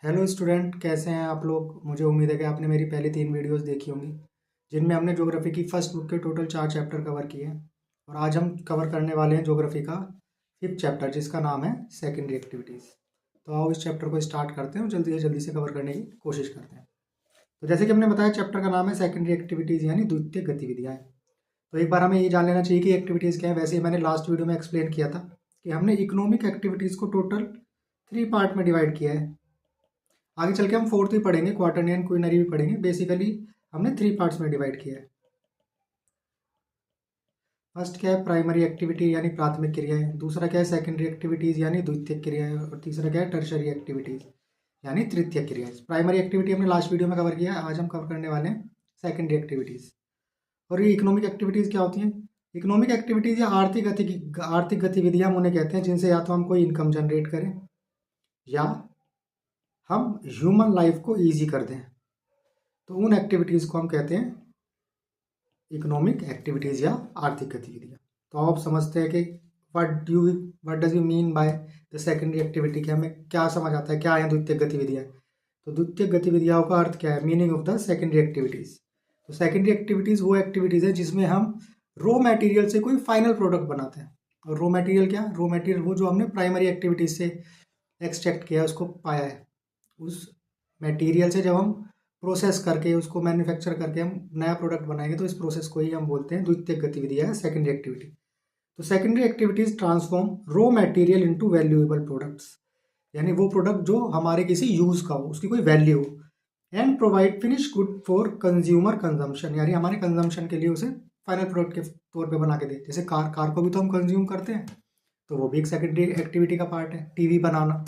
Hello student, कैसे हैं आप लोग। मुझे उम्मीद है कि आपने मेरी पहली 3 वीडियोस देखी होंगी जिनमें हमने ज्योग्राफी की फर्स्ट बुक के टोटल 4 चैप्टर कवर किए हैं। और आज हम कवर करने वाले हैं ज्योग्राफी का 5th चैप्टर जिसका नाम है सेकेंडरी एक्टिविटीज़। तो आओ इस चैप्टर को स्टार्ट करते हैं और जल्दी से कवर करने की कोशिश करते हैं। तो जैसे कि हमने बताया, चैप्टर का नाम है सेकेंडरी एक्टिविटीज़ यानी द्वितीयक गतिविधियाँ। तो एक बार हमें ये जान लेना चाहिए कि एक्टिविटीज़ क्या है। वैसे ही मैंने लास्ट वीडियो में एक्सप्लेन किया था कि हमने इकोनॉमिक एक्टिविटीज़ को टोटल 3 पार्ट में डिवाइड किया है। आगे चल के हम फोर्थ भी पढ़ेंगे, क्वार्टरनी एंड क्विनरी भी पढ़ेंगे। बेसिकली हमने 3 पार्ट्स में डिवाइड किया है। फर्स्ट क्या है, प्राइमरी एक्टिविटी यानी प्राथमिक क्रियाएं। दूसरा क्या है, सेकेंडरी एक्टिविटीज़ यानी द्वितीयक क्रियाएं। और तीसरा क्या है, टर्शरी एक्टिविटीज़ यानी तृतीयक क्रियाएं। प्राइमरी एक्टिविटी हमने लास्ट वीडियो में कवर किया है, आज हम कवर करने वाले हैं सेकेंडरी एक्टिविटीज़। और ये इकोनॉमिक एक्टिविटीज़ क्या होती हैं? इकोनॉमिक एक्टिविटीज़ या आर्थिक गतिविधियाँ हम उन्हें कहते हैं जिनसे या तो हम कोई इनकम जनरेट करें या हम ह्यूमन लाइफ को ईजी कर दें। तो उन एक्टिविटीज़ को हम कहते हैं इकोनॉमिक एक्टिविटीज़ या आर्थिक गतिविधियाँ। तो आप समझते हैं कि what does you mean by the secondary activity, कि हमें क्या समझ आता है, क्या है द्वितीयक गतिविधियाँ। तो द्वितीयक गतिविधियों का अर्थ क्या है, meaning of the secondary activities. तो सेकेंडरी एक्टिविटीज़ वो एक्टिविटीज़ है जिसमें हम रॉ मटेरियल से कोई फाइनल प्रोडक्ट बनाते हैं। और रॉ मटेरियल क्या, रॉ मटेरियल वो जो हमने प्राइमरी एक्टिविटीज़ से एक्सट्रैक्ट किया है, उसको पाया है। उस मटेरियल से जब हम प्रोसेस करके उसको मैन्युफैक्चर करके हम नया प्रोडक्ट बनाएंगे तो इस प्रोसेस को ही हम बोलते हैं द्वितीयक गतिविधि है, सेकेंडरी एक्टिविटी। तो secondary activities transform raw material into valuable products, यानी वो प्रोडक्ट जो हमारे किसी यूज का हो, उसकी कोई वैल्यू हो। And provide finish good for consumer consumption, यानी हमारे कंजम्पशन के लिए उसे फाइनल प्रोडक्ट के तौर पे बना के दे। जैसे कार को भी तो हम कंज्यूम करते हैं, तो वो भी एक सेकेंडरी एक्टिविटी का पार्ट है। टीवी बनाना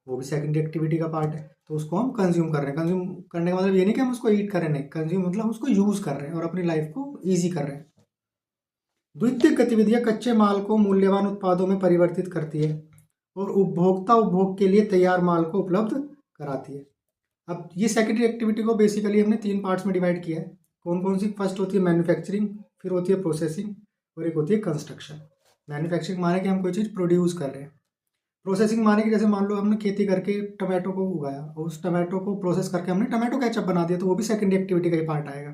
वो भी सेकेंडरी एक्टिविटी का पार्ट है। तो उसको हम कंज्यूम कर रहे हैं। कंज्यूम करने का मतलब ये नहीं कि हम उसको ईट कर रहे हैं, नहीं, कंज्यूम मतलब उसको यूज़ कर रहे हैं और अपनी लाइफ को ईजी कर रहे हैं। द्वितीयक गतिविधियां कच्चे माल को मूल्यवान उत्पादों में परिवर्तित करती है और उपभोक्ता उपभोग के लिए तैयार माल को उपलब्ध कराती है। अब ये सेकेंडरी एक्टिविटी को बेसिकली हमने 3 पार्ट्स में डिवाइड किया है। कौन कौन सी? फर्स्ट होती है मैन्युफैक्चरिंग, फिर होती है प्रोसेसिंग और एक होती है कंस्ट्रक्शन। मैन्युफैक्चरिंग माने कि हम कोई चीज़ प्रोड्यूस कर रहे हैं। प्रोसेसिंग माने कि जैसे मान लो हमने खेती करके टमाटो को उगाया और उस टमाटो को प्रोसेस करके हमने टमाटो केचप बना दिया, तो वो भी सेकेंडरी एक्टिविटी का ही पार्ट आएगा।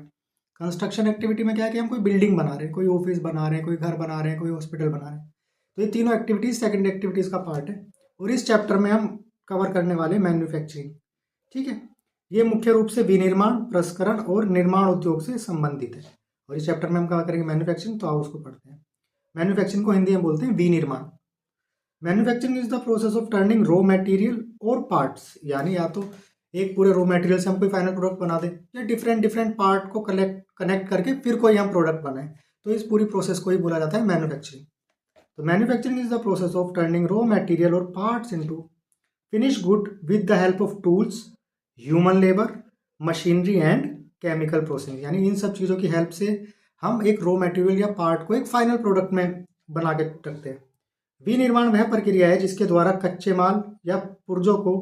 कंस्ट्रक्शन एक्टिविटी में क्या है कि हम कोई बिल्डिंग बना रहे हैं, कोई ऑफिस बना रहे हैं, कोई घर बना रहे हैं, कोई हॉस्पिटल बना रहे हैं। तो ये तीनों एक्टिविटीज सेकेंडरी एक्टिविटीज का पार्ट है। और इस चैप्टर में हम कवर करने वाले मैन्युफैक्चरिंग। ठीक है, ये मुख्य रूप से विनिर्माण, प्रसंस्करण और निर्माण उद्योग से संबंधित है। और इस चैप्टर में हम कवर करेंगे मैन्युफैक्चरिंग। तो आओ उसको पढ़ते हैं। मैन्युफैक्चरिंग को हिंदी में बोलते हैं विनिर्माण। Manufacturing is the process of turning raw material और पार्ट्स, यानी या तो एक पूरे रॉ मटेरियल से हम कोई फाइनल प्रोडक्ट बना दें या डिफरेंट डिफरेंट पार्ट को कनेक्ट करके फिर कोई हम प्रोडक्ट बनाएं। तो इस पूरी प्रोसेस को ही बोला जाता है मैन्युफैक्चरिंग। तो manufacturing is the process of turning raw material और parts into finish good with the help of tools, human labour, machinery and chemical processing, यानी इन सब चीज़ों की हेल्प से हम एक रॉ मटेरियल या पार्ट को एक फाइनल प्रोडक्ट में बना के रखते हैं। विनिर्माण वह प्रक्रिया है जिसके द्वारा कच्चे माल या पुर्जों को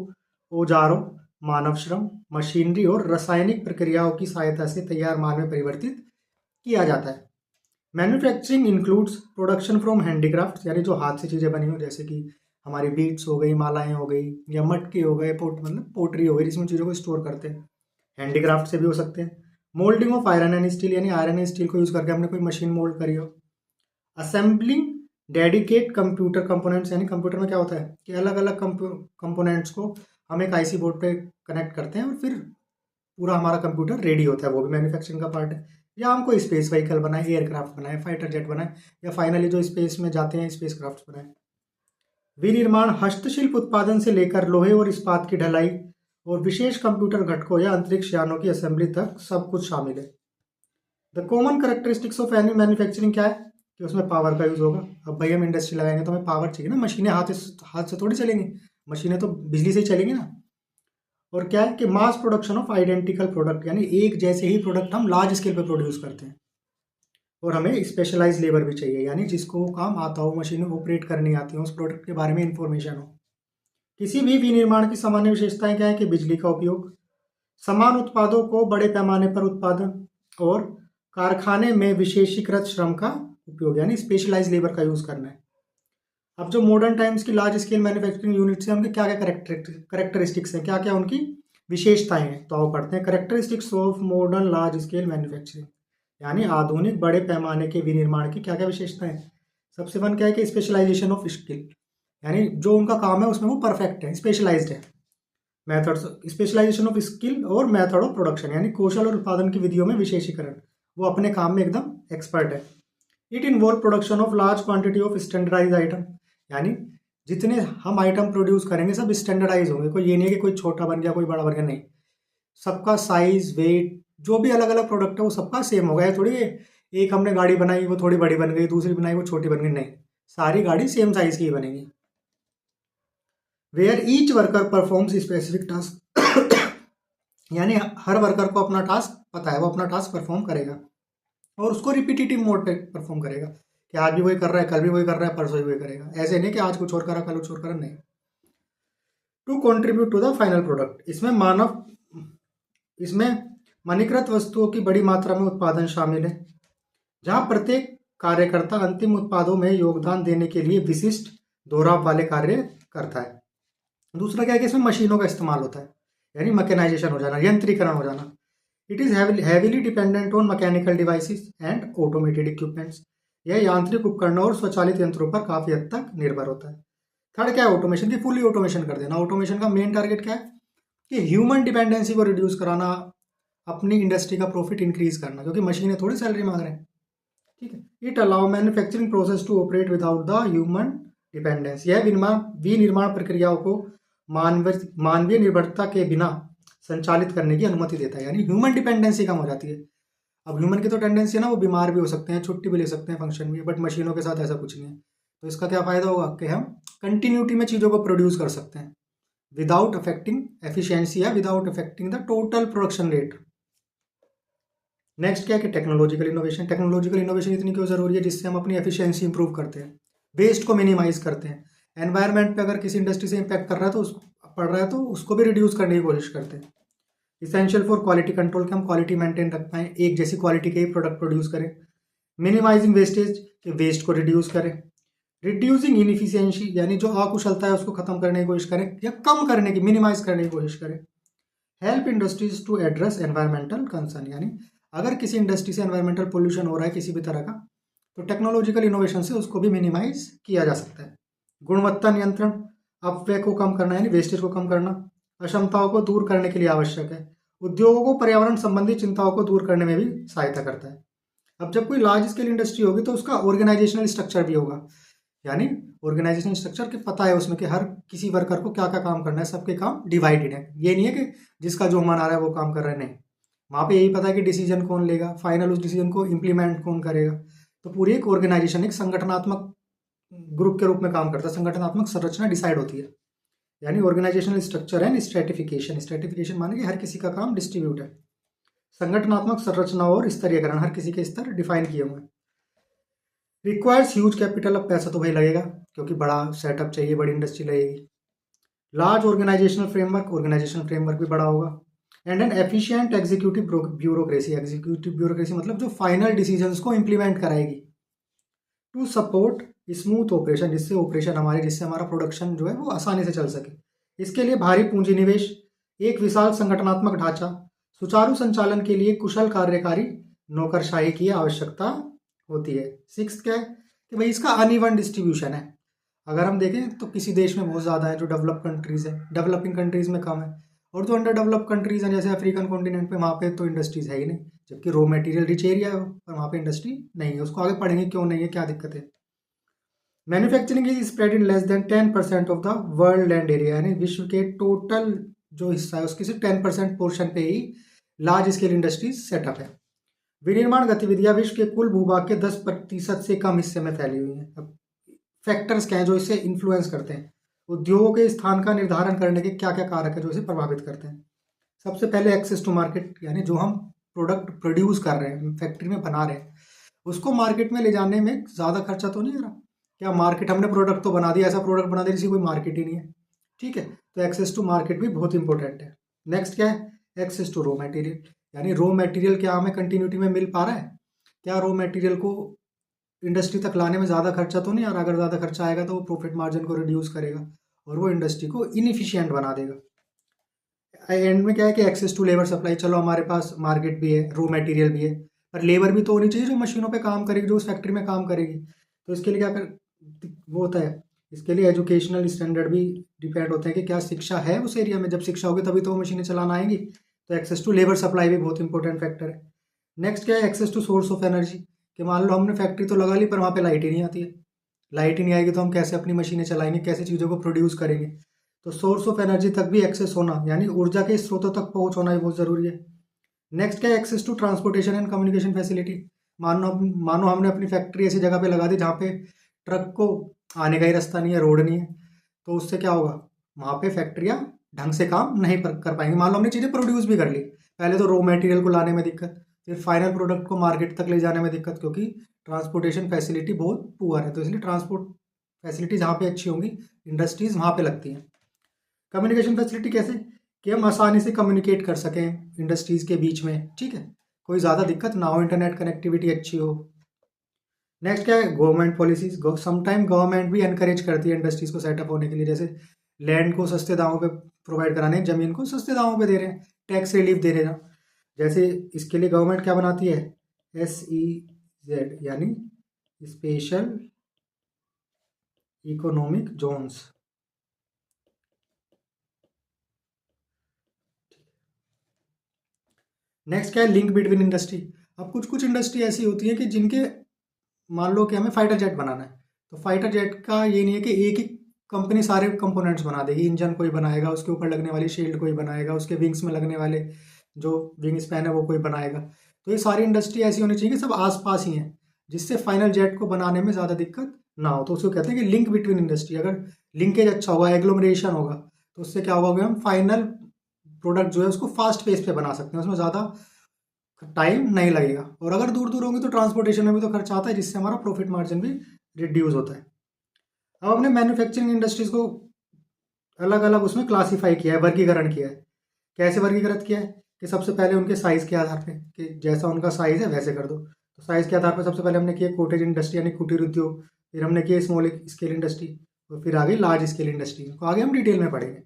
औजारों, मानव श्रम, मशीनरी और रासायनिक प्रक्रियाओं की सहायता से तैयार माल में परिवर्तित किया जाता है। Manufacturing includes production from handicraft, यानी जो हाथ से चीज़ें बनी हो, जैसे कि हमारी बीड्स हो गई, मालाएं हो गई, या मटके हो गए, मतलब पोटरी हो गई जिसमें चीज़ों को स्टोर करते हैं। हैंडीक्राफ्ट से भी हो सकते हैं। Moulding of iron and steel, यानी आयरन एंड स्टील को यूज़ करके हमने कोई मशीन मोल्ड करी हो। असेंबलिंग डेडिकेट कंप्यूटर कंपोनेंट्स, यानी कंप्यूटर में क्या होता है कि अलग अलग कंपोनेंट्स को हम एक आईसी बोर्ड पे कनेक्ट करते हैं और फिर पूरा हमारा कंप्यूटर रेडी होता है, वो भी मैन्युफैक्चरिंग का पार्ट है। या हम कोई स्पेस व्हीकल बनाए, एयरक्राफ्ट बनाए, फाइटर जेट बनाए, या फाइनली जो स्पेस में जाते हैं स्पेस क्राफ्ट बनाए। विनिर्माण हस्तशिल्प उत्पादन से लेकर लोहे और इस्पात की ढलाई और विशेष कंप्यूटर घटकों या अंतरिक्ष यानों की असेंबली तक सब कुछ शामिल है। The common characteristics of any manufacturing क्या है कि उसमें पावर का यूज़ होगा। अब भाई हम इंडस्ट्री लगाएंगे तो हमें पावर चाहिए ना, मशीनें हाथ से थोड़ी चलेंगी, मशीनें तो बिजली से ही चलेंगी ना। और क्या है कि mass production of identical product, यानी एक जैसे ही प्रोडक्ट हम लार्ज स्केल पे प्रोड्यूस करते हैं। और हमें स्पेशलाइज लेबर भी चाहिए, यानी जिसको वो काम आता हो, मशीनें ऑपरेट करनी आती हो, उस प्रोडक्ट के बारे में इंफॉर्मेशन हो। किसी भी विनिर्माण की सामान्य विशेषताएं क्या है कि बिजली का उपयोग, समान उत्पादों को बड़े पैमाने पर उत्पादन और कारखाने में विशेषीकृत श्रम का उपयोग, यानी स्पेशलाइज लेबर का यूज करना है। अब जो मॉडर्न टाइम्स की लार्ज स्केल मैन्युफैक्चरिंग यूनिट्स हैं उनके क्या क्या करेक्टरिस्टिक्स हैं, क्या क्या उनकी विशेषताएं हैं, तो आओ पढ़ते हैं। Characteristics of modern large scale manufacturing, यानी आधुनिक बड़े पैमाने के विनिर्माण की क्या क्या विशेषताएं हैं। सबसे वन क्या है कि स्पेशलाइजेशन ऑफ स्किल, यानी जो उनका काम है उसमें वो परफेक्ट है, स्पेशलाइज्ड है। मेथड्स, स्पेशलाइजेशन ऑफ स्किल और मेथड ऑफ प्रोडक्शन, यानी कौशल और उत्पादन की विधियों में विशेषीकरण, वो अपने काम में एकदम एक्सपर्ट है। It involve production of large quantity of standardize item, यानी जितने हम आइटम प्रोड्यूस करेंगे सब स्टैंडर्डाइज होंगे, कोई ये नहीं है कि कोई छोटा बन गया कोई बड़ा बन गया, नहीं, सबका साइज वेट जो भी अलग अलग प्रोडक्ट है वो सबका सेम होगा। ये थोड़ी एक हमने गाड़ी बनाई वो थोड़ी बड़ी बन गई, दूसरी बनाई वो छोटी बन गई, नहीं, सारी गाड़ी सेम साइज की ही बनेगी। Where each worker performs specific task, यानी हर वर्कर को अपना टास्क पता है, वो अपना टास्क परफॉर्म करेगा और उसको रिपीटेटिव मोड पे परफॉर्म करेगा कि आज भी वही कर रहा है, कल भी वही कर रहा है, परसों भी वही करेगा, ऐसे नहीं कि आज कुछ और करा कल कुछ और करा, नहीं। To contribute to the final product, इसमें मानकीकृत वस्तुओं की बड़ी मात्रा में उत्पादन शामिल है, जहां प्रत्येक कार्यकर्ता अंतिम उत्पादों में योगदान देने के लिए विशिष्ट दोहराव वाले कार्य करता है। दूसरा क्या है कि इसमें मशीनों का इस्तेमाल होता है, यानी मैकेनाइजेशन हो जाना, यंत्रीकरण हो जाना। It is heavily dependent on mechanical devices and automated equipments, यह यांत्रिक उपकरणों और स्वचालित यंत्रों पर काफी हद तक निर्भर होता है। थर्ड क्या है, ऑटोमेशन की फुली ऑटोमेशन कर देना। ऑटोमेशन का मेन टारगेट क्या है कि ह्यूमन डिपेंडेंसी को रिड्यूस कराना, अपनी इंडस्ट्री का प्रॉफिट इंक्रीज करना, क्योंकि मशीनें थोड़ी सैलरी मांग रहे हैं, ठीक है। It allow manufacturing process to operate without the human dependence, यह विनिर्माण प्रक्रियाओं को मानवीय निर्भरता के बिना संचालित करने की अनुमति देता है, यानी ह्यूमन डिपेंडेंसी कम हो जाती है। अब ह्यूमन की तो टेंडेंसी है ना, वो बीमार भी हो सकते हैं, छुट्टी भी ले सकते हैं फंक्शन में, बट मशीनों के साथ ऐसा कुछ नहीं है। तो इसका क्या फायदा होगा कि हम कंटिन्यूटी में चीज़ों को प्रोड्यूस कर सकते हैं विदाउट अफेक्टिंग एफिशिएंसी या without affecting the total production rate. Next क्या है कि टेक्नोलॉजिकल इनोवेशन। टेक्नोलॉजिकल इनोवेशन इतनी क्यों जरूरी है, जिससे हम अपनी एफिशिएंसी इंप्रूव करते हैं, वेस्ट को मिनिमाइज करते हैं, एनवायरनमेंट पे अगर किसी इंडस्ट्री से इम्पैक्ट कर रहा है तो पड़ रहा है तो उसको भी रिड्यूस करने की कोशिश करते हैं। इसेंशियल फॉर क्वालिटी कंट्रोल, कि हम क्वालिटी मेंटेन रख पाएँ, एक जैसी क्वालिटी के ही प्रोडक्ट प्रोड्यूस करें। मिनिमाइजिंग वेस्टेज, के वेस्ट को रिड्यूस करें। रिड्यूसिंग इनएफिशिएंसी, यानी जो अकुशलता है उसको खत्म करने की कोशिश करें या कम करने की, मिनिमाइज करने की कोशिश करें। Help industries to address environmental concern, यानी अगर किसी इंडस्ट्री से एनवायरमेंटल पोल्यूशन हो रहा है किसी भी तरह का, तो टेक्नोलॉजिकल इनोवेशन से उसको भी मिनिमाइज किया जा सकता है। गुणवत्ता नियंत्रण, अपव्यय को कम करना, यानी वेस्टेज को कम करना, अक्षमताओं को दूर करने के लिए आवश्यक है। उद्योगों को पर्यावरण संबंधी चिंताओं को दूर करने में भी सहायता करता है। अब जब कोई लार्ज स्केल इंडस्ट्री होगी तो उसका ऑर्गेनाइजेशनल स्ट्रक्चर भी होगा, यानी ऑर्गेनाइजेशनल स्ट्रक्चर के पता है उसमें कि हर किसी वर्कर को क्या क्या काम करना है, सबके काम डिवाइडेड है। ये नहीं है कि जिसका जो मन आ रहा है वो काम कर रहा है, नहीं, वहाँ पे यही पता है कि डिसीजन कौन लेगा, फाइनल उस डिसीजन को इम्प्लीमेंट कौन करेगा। तो पूरी एक ऑर्गेनाइजेशन, एक संगठनात्मक ग्रुप के रूप में काम करता है, संगठनात्मक संरचना डिसाइड होती है, यानी organizational structure and stratification. Stratification माने कि हर किसी का काम डिस्ट्रीब्यूट है। संगठनात्मक संरचना और स्तरीयकरण, हर किसी के स्तर डिफाइन किए हुए हैं। रिक्वायर्स ह्यूज कैपिटल, अब पैसा तो भाई लगेगा क्योंकि बड़ा सेटअप चाहिए, बड़ी इंडस्ट्री लगेगी। लार्ज ऑर्गेनाइजेशनल फ्रेमवर्क भी बड़ा होगा। And N efficient executive bureaucracy, executive bureaucracy मतलब जो फाइनल डिसीजंस को इंप्लीमेंट कराएगी। टू सपोर्ट स्मूथ ऑपरेशन, जिससे हमारा प्रोडक्शन जो है वो आसानी से चल सके। इसके लिए भारी पूंजी निवेश, एक विशाल संगठनात्मक ढांचा, सुचारू संचालन के लिए कुशल कार्यकारी नौकरशाही की आवश्यकता होती है। सिक्स क्या है कि भाई इसका अनइवन डिस्ट्रीब्यूशन है। अगर हम देखें तो किसी देश में बहुत ज़्यादा है, जो डेवलप कंट्रीज़ है, डेवलपिंग कंट्रीज़ में कम है, और जो अंडर डेवलप कंट्रीज़ हैं जैसे अफ्रीकन कॉन्टिनेंट पे, वहाँ पे तो इंडस्ट्रीज़ है ही नहीं, जबकि रॉ मटेरियल रिच एरिया है पर वहाँ पे इंडस्ट्री नहीं है। उसको आगे पढ़ेंगे क्यों नहीं है, क्या दिक्कत है। Manufacturing is spread in less than 10% of the world land area, यानी विश्व के टोटल जो हिस्सा है उसके सिर्फ 10% पोर्शन पे ही लार्ज स्केल इंडस्ट्रीज सेटअप है। विनिर्माण गतिविधियां विश्व के कुल भूभाग के 10% से कम हिस्से में फैली हुई हैं। अब फैक्टर्स क्या हैं जो इसे इन्फ्लुएंस करते हैं, उद्योगों के स्थान का निर्धारण करने के क्या क्या कारक है जो इसे प्रभावित करते हैं। सबसे पहले एक्सेस टू मार्केट, यानी जो हम प्रोडक्ट प्रोड्यूस कर रहे हैं, फैक्ट्री में बना रहे हैं, उसको मार्केट में ले जाने में ज़्यादा खर्चा तो नहीं आ रहा। क्या मार्केट, हमने प्रोडक्ट तो बना दिया, ऐसा प्रोडक्ट बना दिया जिसकी कोई मार्केट ही नहीं है, ठीक है। तो एक्सेस टू मार्केट भी बहुत इंपॉर्टेंट है। नेक्स्ट क्या है, एक्सेस टू रॉ मटेरियल, यानी रॉ मटेरियल क्या हमें कंटिन्यूटी में मिल पा रहा है, क्या रॉ मटेरियल को इंडस्ट्री तक लाने में ज़्यादा खर्चा तो नहीं आ रहा, अगर ज़्यादा खर्चा आएगा तो वो प्रॉफिट मार्जिन को रिड्यूस करेगा और वो इंडस्ट्री को इनएफिशिएंट बना देगा। एंड में क्या है कि एक्सेस टू लेबर सप्लाई, चलो हमारे पास मार्केट भी है, रॉ मटेरियल भी है, पर लेबर भी तो होनी चाहिए जो मशीनों पे काम करेगी, जो उस फैक्ट्री में काम करेगी। तो इसके लिए क्या कर वो होता है, इसके लिए एजुकेशनल स्टैंडर्ड भी डिपेंड होते हैं कि क्या शिक्षा है उस एरिया में। जब शिक्षा होगी तभी तो वो मशीनें चलाना आएंगी। तो एक्सेस टू लेबर सप्लाई भी बहुत इंपॉर्टेंट फैक्टर है। नेक्स्ट क्या है, access to source of energy, कि मान लो हमने फैक्ट्री तो लगा ली पर वहाँ पे लाइट ही नहीं आती है। लाइट ही नहीं आएगी तो हम कैसे अपनी मशीनें चलाएंगे, कैसे चीज़ों को प्रोड्यूस करेंगे। तो सोर्स ऑफ एनर्जी तक भी एक्सेस होना, यानी ऊर्जा के स्रोतों तक पहुंच होना भी बहुत ज़रूरी है। नेक्स्ट क्या है, access to transportation and communication facility. मानो हमने अपनी फैक्ट्री ऐसी जगह पे लगा दी जहाँ पे ट्रक को आने का ही रास्ता नहीं है, रोड नहीं है। तो उससे क्या होगा, वहाँ पे फैक्ट्रियाँ ढंग से काम नहीं कर पाएंगी। मान लो हमने चीज़ें प्रोड्यूस भी कर ली, पहले तो रॉ मटेरियल को लाने में दिक्कत, फिर फाइनल प्रोडक्ट को मार्केट तक ले जाने में दिक्कत, क्योंकि ट्रांसपोर्टेशन फैसिलिटी बहुत पुअर है। तो इसलिए ट्रांसपोर्ट फैसिलिटी जहाँ पे अच्छी होंगी, इंडस्ट्रीज़ वहाँ पे लगती हैं। कम्युनिकेशन फैसिलिटी कैसे, कि हम आसानी से कम्युनिकेट कर सकें इंडस्ट्रीज़ के बीच में, ठीक है, कोई ज़्यादा दिक्कत ना हो, इंटरनेट कनेक्टिविटी अच्छी हो। नेक्स्ट क्या है, गवर्नमेंट पॉलिसीज। समटाइम गवर्नमेंट भी एनकरेज करती है इंडस्ट्रीज़ को सेटअप होने के लिए, जैसे लैंड को सस्ते दामों पे प्रोवाइड कराने, ज़मीन को सस्ते दामों पे दे रहे हैं, टैक्स रिलीफ दे रहे हैं। जैसे इसके लिए गवर्नमेंट क्या बनाती है, SEZ यानी स्पेशल इकोनॉमिक जोन्स। नेक्स्ट क्या है, लिंक बिटवीन इंडस्ट्री। अब कुछ कुछ इंडस्ट्री ऐसी होती है कि जिनके, मान लो कि हमें फाइटर जेट बनाना है, तो फाइटर जेट का ये नहीं है कि एक ही कंपनी सारे कंपोनेंट्स बना देगी। इंजन कोई बनाएगा, उसके ऊपर लगने वाली शील्ड कोई बनाएगा, उसके विंग्स में लगने वाले जो विंग स्पैन है वो कोई बनाएगा। तो ये सारी इंडस्ट्री ऐसी होनी चाहिए कि सब आसपास ही हैं, जिससे फाइनल जेट को बनाने में ज़्यादा दिक्कत ना हो। तो उसको कहते हैं कि लिंक बिटवीन इंडस्ट्री। अगर लिंकेज अच्छा होगा, एग्लोमरेशन होगा, तो उससे क्या होगा कि हम फाइनल प्रोडक्ट जो है उसको फास्ट पेस पे बना सकते हैं, उसमें ज़्यादा टाइम नहीं लगेगा। और अगर दूर दूर होंगे तो ट्रांसपोर्टेशन में भी तो खर्चा आता है, जिससे हमारा प्रॉफिट मार्जिन भी रिड्यूस होता है। अब हमने मैन्युफैक्चरिंग इंडस्ट्रीज को अलग अलग उसमें क्लासीफाई किया है, वर्गीकरण किया है। कैसे वर्गीकृत किया है, कि सबसे पहले उनके साइज़ के आधार पे, कि जैसा उनका साइज़ है वैसे कर दो। तो साइज़ के आधार पर सबसे पहले हमने किया कॉटेज इंडस्ट्री यानी कुटीर उद्योग, फिर हमने किया स्मॉल स्केल इंडस्ट्री, और फिर आगे लार्ज स्केल इंडस्ट्री को आगे हम डिटेल में पढ़ेंगे।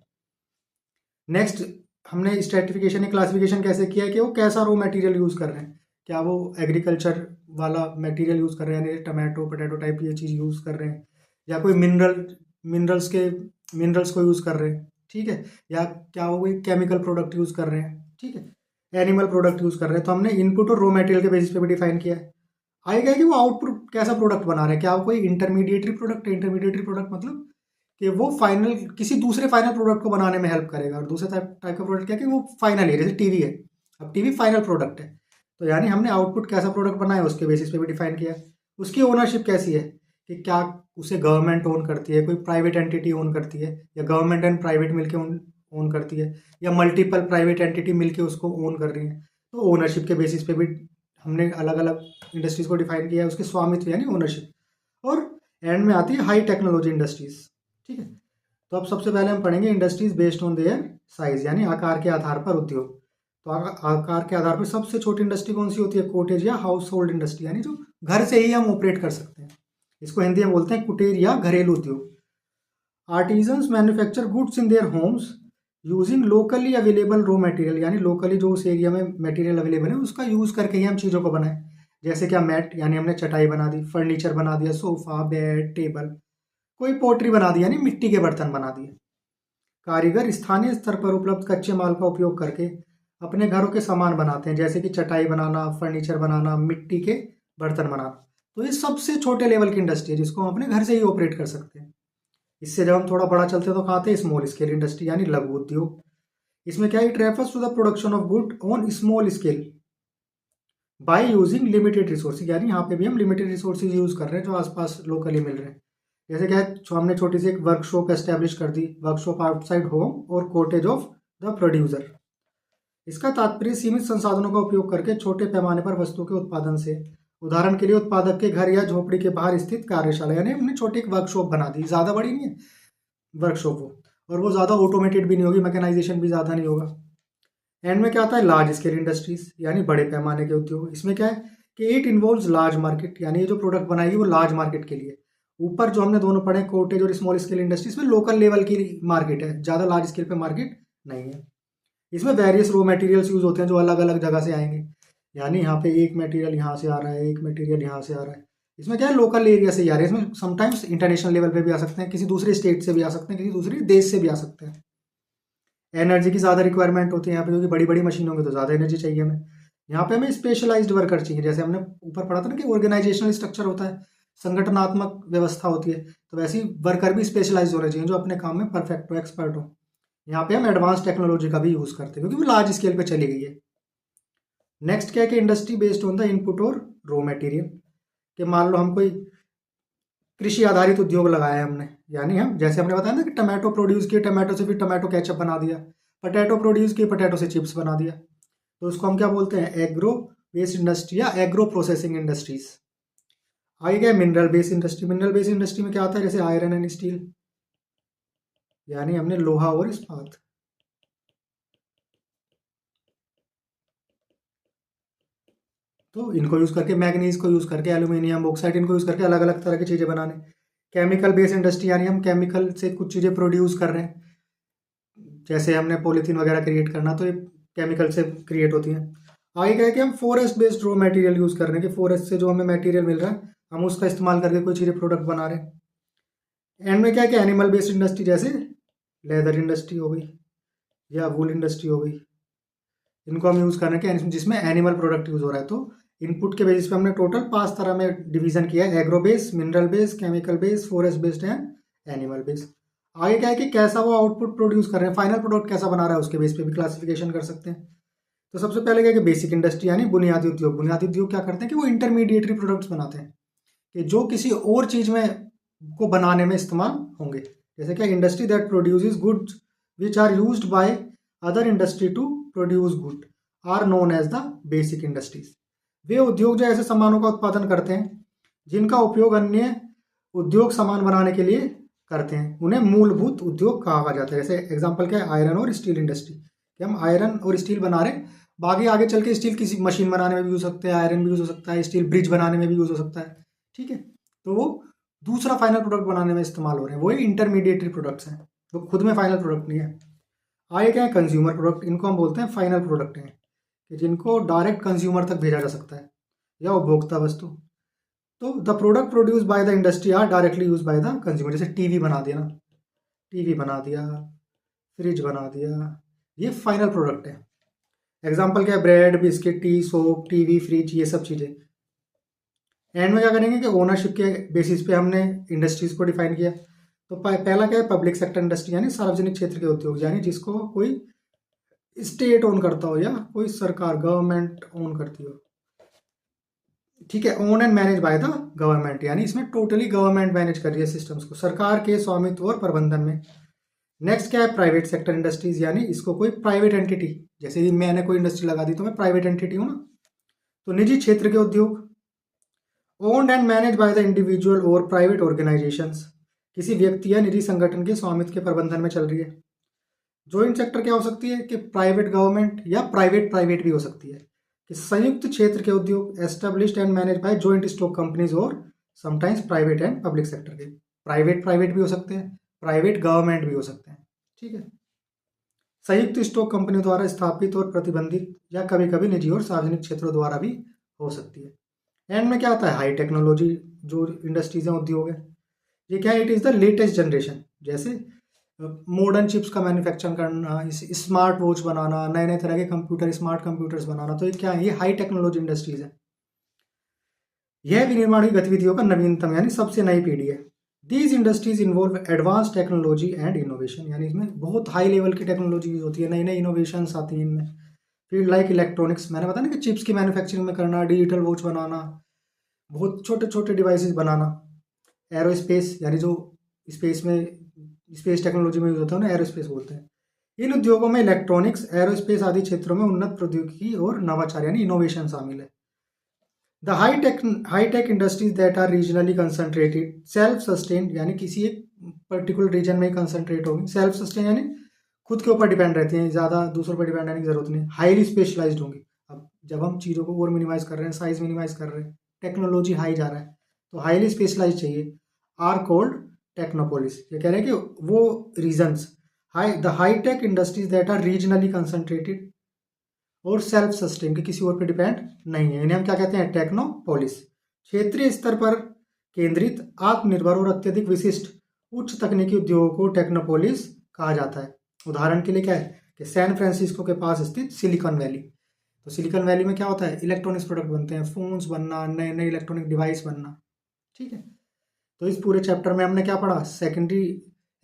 नेक्स्ट हमने स्ट्रेटिफिकेशन या क्लासिफिकेशन कैसे किया है, कि वो कैसा रॉ मटेरियल यूज़ कर रहे हैं। क्या वो एग्रीकल्चर वाला मटेरियल यूज़ कर रहे हैं, यानी टमाटो पोटैटो टाइप ये चीज़ यूज़ कर रहे हैं, या कोई मिनरल्स को यूज़ कर रहे हैं, ठीक है, या क्या वो कोई केमिकल प्रोडक्ट यूज़ कर रहे हैं, ठीक है, एनिमल प्रोडक्ट यूज़ कर रहे हैं। तो हमने इनपुट और रॉ मटेरियल के बेसिस पे भी डिफाइन किया है। आएगा कि वो आउटपुट कैसा प्रोडक्ट बना रहे हैं, क्या वो कोई इंटरमीडिएटरी प्रोडक्ट है। इंटरमीडिएटरी प्रोडक्ट मतलब कि वो फाइनल किसी दूसरे फाइनल प्रोडक्ट को बनाने में हेल्प करेगा। और दूसरा टाइप का प्रोडक्ट क्या है, कि वो फाइनल है, जैसे टीवी है, अब टीवी फाइनल प्रोडक्ट है। तो यानी हमने आउटपुट कैसा प्रोडक्ट बनाया उसके बेसिस पे भी डिफाइन किया है। उसकी ओनरशिप कैसी है, कि क्या उसे गवर्नमेंट ओन करती है, कोई प्राइवेट एंटिटी ओन करती है, या गवर्नमेंट एंड प्राइवेट मिलके ओन करती है, या मल्टीपल प्राइवेट एंटिटी मिलके उसको ओन कर रही है। तो ओनरशिप के बेसिस पे भी हमने अलग अलग इंडस्ट्रीज को डिफाइन किया है, उसके स्वामित्व यानी ओनरशिप। और एंड में आती है हाई टेक्नोलॉजी इंडस्ट्रीज, ठीक है। तो अब सबसे पहले हम पढ़ेंगे industries based on their size, यानी आकार के आधार पर उद्योग। तो आकार के आधार पर सबसे छोटी इंडस्ट्री कौन सी होती है, कोटेज या हाउस होल्ड इंडस्ट्री, यानी जो घर से ही हम ऑपरेट कर सकते हैं। इसको हिंदी में बोलते हैं कुटीर या घरेलू उद्योग। Artisans manufacture goods in their homes using locally available raw material, यानी लोकली जो उस एरिया में मटेरियल अवेलेबल है उसका यूज़ करके ही हम चीज़ों को बनाएं। जैसे क्या, मैट यानी हमने चटाई बना दी, फर्नीचर बना दिया, सोफ़ा बेड टेबल, कोई पोट्री बना दी यानी मिट्टी के बर्तन बना दिए। कारीगर स्थानीय स्तर पर उपलब्ध कच्चे माल का उपयोग करके अपने घरों के सामान बनाते हैं, जैसे कि चटाई बनाना, फर्नीचर बनाना, मिट्टी के बर्तन बनाना। तो ये सबसे छोटे लेवल की इंडस्ट्री है जिसको हम अपने घर से ही ऑपरेट कर सकते हैं। इससे जब हम थोड़ा बड़ा चलते हैं तो कहाँ आते हैं, स्मॉल स्केल इंडस्ट्री यानी लघु उद्योग। इसमें क्या है, it refers to the production of good on small scale by using limited resources, यानी यहाँ पे भी हम लिमिटेड रिसोर्सेज यूज कर रहे हैं जो आसपास लोकली मिल रहे हैं। जैसे क्या है, हमने छोटी सी एक वर्कशॉप एस्टेब्लिश कर दी, वर्कशॉप आउटसाइड होम और कॉटेज ऑफ द प्रोड्यूसर। इसका तात्पर्य सीमित संसाधनों का उपयोग करके छोटे पैमाने पर वस्तु के उत्पादन से। उदाहरण के लिए उत्पादक के घर या झोपड़ी के बाहर स्थित कार्यशाला, यानी हमने छोटी एक वर्कशॉप बना दी, ज़्यादा बड़ी नहीं है वर्कशॉप वो, और वो ज़्यादा ऑटोमेटेड भी नहीं होगी, मैकेनाइजेशन भी ज़्यादा नहीं होगा। एंड में क्या आता है, लार्ज स्केल इंडस्ट्रीज यानी बड़े पैमाने के उद्योग। इसमें क्या है कि इट इन्वॉल्व्स लार्ज मार्केट, यानी ये जो प्रोडक्ट बनाएगी वो लार्ज मार्केट के लिए। ऊपर जो हमने दोनों पढ़े कोटेज और स्मॉल स्केल इंडस्ट्रीज में लोकल लेवल की मार्केट है, ज़्यादा लार्ज स्केल पे मार्केट नहीं है। इसमें वेरियस रॉ मटेरियल्स यूज होते हैं जो अलग अलग जगह से आएंगे, यानी यहाँ पे एक मटेरियल यहाँ से आ रहा है, एक मटेरियल यहाँ से आ रहा है। इसमें क्या है, लोकल एरिया से ही आ रहे हैं। इसमें समटाइम्स इंटरनेशनल लेवल पे भी आ सकते हैं, किसी दूसरे स्टेट से भी आ सकते हैं, किसी दूसरे देश से भी आ सकते हैं। एनर्जी की ज़्यादा रिक्वायरमेंट होती है यहाँ पे, क्योंकि बड़ी बड़ी मशीन होंगी तो ज़्यादा एनर्जी चाहिए हमें। यहाँ पे हमें स्पेशलाइज्ड वर्कर चाहिए, जैसे हमने ऊपर पढ़ा था ना कि ऑर्गेनाइजेशनल स्ट्रक्चर होता है, संगठनात्मक व्यवस्था होती है, तो वैसे ही वर्कर भी स्पेशलाइज होने चाहिए जो अपने काम में परफेक्ट हो, एक्सपर्ट हो। यहाँ पे हम एडवांस टेक्नोलॉजी का भी यूज़ करते हैं क्योंकि वो लार्ज स्केल पे चली गई है। नेक्स्ट क्या है कि industry based on the input और रॉ मटेरियल, कि मान लो हम कोई कृषि आधारित उद्योग लगाया है हमने, यानी हम जैसे हमने बताया ना कि टमाटो प्रोड्यूस किए, टमाटो से फिर टमाटो केचप बना दिया, पटैटो प्रोड्यूस किए, पटैटो से चिप्स बना दिया, तो उसको हम क्या बोलते हैं, एग्रो बेस्ड इंडस्ट्री या एग्रो प्रोसेसिंग इंडस्ट्रीज। आगे क्या है, mineral based industry. Mineral based industry में क्या आता है, जैसे आयरन एंड स्टील, यानी हमने लोहा और इस्पात। तो इनको यूज़ करके, मैग्नीज को यूज़ करके, एल्यूमिनियम बॉक्साइट, इनको यूज़ करके अलग अलग तरह की चीज़ें बनाने। केमिकल बेस्ड इंडस्ट्री, यानी हम केमिकल से कुछ चीज़ें प्रोड्यूस कर रहे हैं, जैसे हमने पॉलीथीन वगैरह क्रिएट करना, तो ये केमिकल से क्रिएट होती हैं। आगे क्या है कि हम forest based raw material use कर रहे हैं, कि फॉरेस्ट से जो हमें मटेरियल मिल रहा है हम उसका इस्तेमाल करके कोई चीज़ें प्रोडक्ट बना रहे हैं। एंड में क्या है कि एनिमल बेस्ड इंडस्ट्री, जैसे लेदर इंडस्ट्री हो गई या वूल इंडस्ट्री हो गई, इनको हम यूज़ कर रहे हैं कि जिसमें एनिमल प्रोडक्ट यूज़ हो रहा है। तो इनपुट के बेसिस पे हमने टोटल 5 तरह में डिवीजन किया है, agro based, mineral based, chemical based, forest based and animal based. आगे क्या है कि कैसा वो आउटपुट प्रोड्यूस कर रहे हैं, फाइनल प्रोडक्ट कैसा बना रहा है, उसके बेस पे भी क्लासिफिकेशन कर सकते हैं। तो सबसे पहले क्या है कि बेसिक इंडस्ट्री, यानी बुनियादी उद्योग। बुनियादी उद्योग क्या करते हैं कि वो इंटरमीडिएटरी प्रोडक्ट्स बनाते हैं, कि जो किसी और चीज़ में को बनाने में इस्तेमाल होंगे। जैसे क्या, industry that produces goods which are used by other industry to produce good are known as the basic industries. वे उद्योग जो ऐसे सामानों का उत्पादन करते हैं जिनका उपयोग अन्य उद्योग सामान बनाने के लिए करते हैं, उन्हें मूलभूत उद्योग कहा जाता है। जैसे एग्जांपल क्या है, आयरन और स्टील इंडस्ट्री, कि हम आयरन और स्टील बना रहे हैं, बाकी आगे चल के स्टील किसी मशीन बनाने में भी यूज हो सकते हैं, आयरन भी यूज हो सकता है, स्टील ब्रिज बनाने में भी यूज हो सकता है, ठीक है। तो वो दूसरा फाइनल प्रोडक्ट बनाने में इस्तेमाल हो रहे हैं, वो इंटरमीडिएटरी प्रोडक्ट्स हैं, वो खुद में फाइनल प्रोडक्ट नहीं है। आगे क्या है, कंज्यूमर प्रोडक्ट, इनको हम बोलते हैं फाइनल प्रोडक्ट हैं, कि जिनको डायरेक्ट कंज्यूमर तक भेजा जा सकता है या उपभोक्ता वस्तु। तो the product produce by the industry are directly use by the consumer. जैसे टीवी बना दिया ना, टीवी बना दिया, फ्रिज बना दिया, ये फाइनल प्रोडक्ट है। एग्जाम्पल क्या है, bread, biscuit, T, soap, TV, fridge, ये सब चीज़ें। एंड में क्या करेंगे कि ओनरशिप के बेसिस पे हमने इंडस्ट्रीज को डिफाइन किया। तो पहला क्या है, पब्लिक सेक्टर इंडस्ट्री, यानी सार्वजनिक क्षेत्र के उद्योग, यानी जिसको कोई स्टेट ओन करता हो या कोई सरकार, गवर्नमेंट ओन करती हो, ठीक है। Own and manage by the government, यानी इसमें टोटली गवर्नमेंट मैनेज कर रही है सिस्टम्स को, सरकार के स्वामित्व और प्रबंधन में। नेक्स्ट क्या है, प्राइवेट सेक्टर इंडस्ट्रीज, यानी इसको कोई प्राइवेट एंटिटी, जैसे कि मैंने कोई इंडस्ट्री लगा दी तो मैं प्राइवेट एंटिटी हूँ ना, तो निजी क्षेत्र के उद्योग। Owned and manage by the individual और प्राइवेट ऑर्गेनाइजेशंस, किसी व्यक्ति या निजी संगठन के स्वामित्व के प्रबंधन में चल रही है। जॉइंट सेक्टर क्या हो सकती है कि प्राइवेट गवर्नमेंट या प्राइवेट प्राइवेट भी हो सकती है, कि संयुक्त क्षेत्र के उद्योग, established and manage by joint stock companies, और sometimes private and public sector के, प्राइवेट प्राइवेट भी हो सकते हैं, प्राइवेट गवर्नमेंट भी हो सकते हैं, ठीक है। संयुक्त स्टॉक कंपनियों द्वारा स्थापित और प्रतिबंधित, या कभी कभी निजी और सार्वजनिक क्षेत्रों द्वारा भी हो सकती है। एंड में क्या आता है, हाई टेक्नोलॉजी जो इंडस्ट्रीज हैं, उद्योग है, ये क्या है, it is the latest generation, जैसे मॉडर्न चिप्स का मैन्युफैक्चरिंग करना, स्मार्ट वॉच बनाना, नए नए तरह के कंप्यूटर, स्मार्ट कंप्यूटर्स बनाना, तो ये क्या है, ये हाई टेक्नोलॉजी इंडस्ट्रीज है। यह विनिर्माण की गतिविधियों का नवीनतम यानी सबसे नई पीढ़ी है। These industries involve advance technology and innovation, यानी इसमें बहुत हाई लेवल की टेक्नोलॉजी यूज होती है, नई नई इनोवेशन आती हैं इनमें। फील्ड लाइक इलेक्ट्रॉनिक्स, मैंने बताया ना कि चिप्स की मैन्युफैक्चरिंग में करना, डिजिटल वॉच बनाना, बहुत छोटे छोटे डिवाइसेस बनाना। एरोस्पेस, यानी जो स्पेस में, स्पेस टेक्नोलॉजी में यूज होता है ना, एरोस्पेस बोलते हैं। इन उद्योगों में इलेक्ट्रॉनिक्स, एरोस्पेस आदि क्षेत्रों में उन्नत प्रौद्योगिकी और नवाचार यानी इनोवेशन शामिल है। The high tech industries that are regionally concentrated, self sustain, यानी किसी एक पर्टिकुलर रीजन में कंसंट्रेट होगी। सेल्फ सस्टेन यानी खुद के ऊपर डिपेंड रहती हैं, ज़्यादा दूसरों पर डिपेंड रहने की जरूरत नहीं। हाईली स्पेशलाइज्ड होंगी। अब जब हम चीज़ों को और मिनिमाइज कर रहे हैं, साइज मिनिमाइज कर रहे हैं, टेक्नोलॉजी हाई जा रहा है, तो हाईली स्पेशलाइज चाहिए, आर कोल्ड टेक्नोपोलिस। ये कह रहे हैं कि वो regions the high tech industries that are regionally concentrated और सेल्फ सस्टेन, के किसी और पे डिपेंड नहीं है, इन्हें हम क्या कहते हैं, टेक्नोपोलिस। क्षेत्रीय स्तर पर केंद्रित, आत्मनिर्भर और अत्यधिक विशिष्ट उच्च तकनीकी उद्योगों को टेक्नोपोलिस कहा जाता है। उदाहरण के लिए क्या है कि सैन फ्रांसिस्को के पास स्थित सिलिकॉन वैली। तो सिलिकॉन वैली में क्या होता है, इलेक्ट्रॉनिक्स प्रोडक्ट बनते हैं, फोन्स बनना, नए नए इलेक्ट्रॉनिक डिवाइस बनना। ठीक है, तो इस पूरे चैप्टर में हमने क्या पढ़ा, सेकेंडरी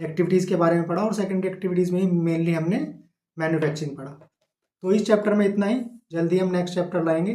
एक्टिविटीज़ के बारे में पढ़ा, और सेकेंडरी एक्टिविटीज़ में ही मेनली हमने मैन्युफैक्चरिंग पढ़ा। तो इस चैप्टर में इतना ही, जल्दी हम नेक्स्ट चैप्टर लाएंगे।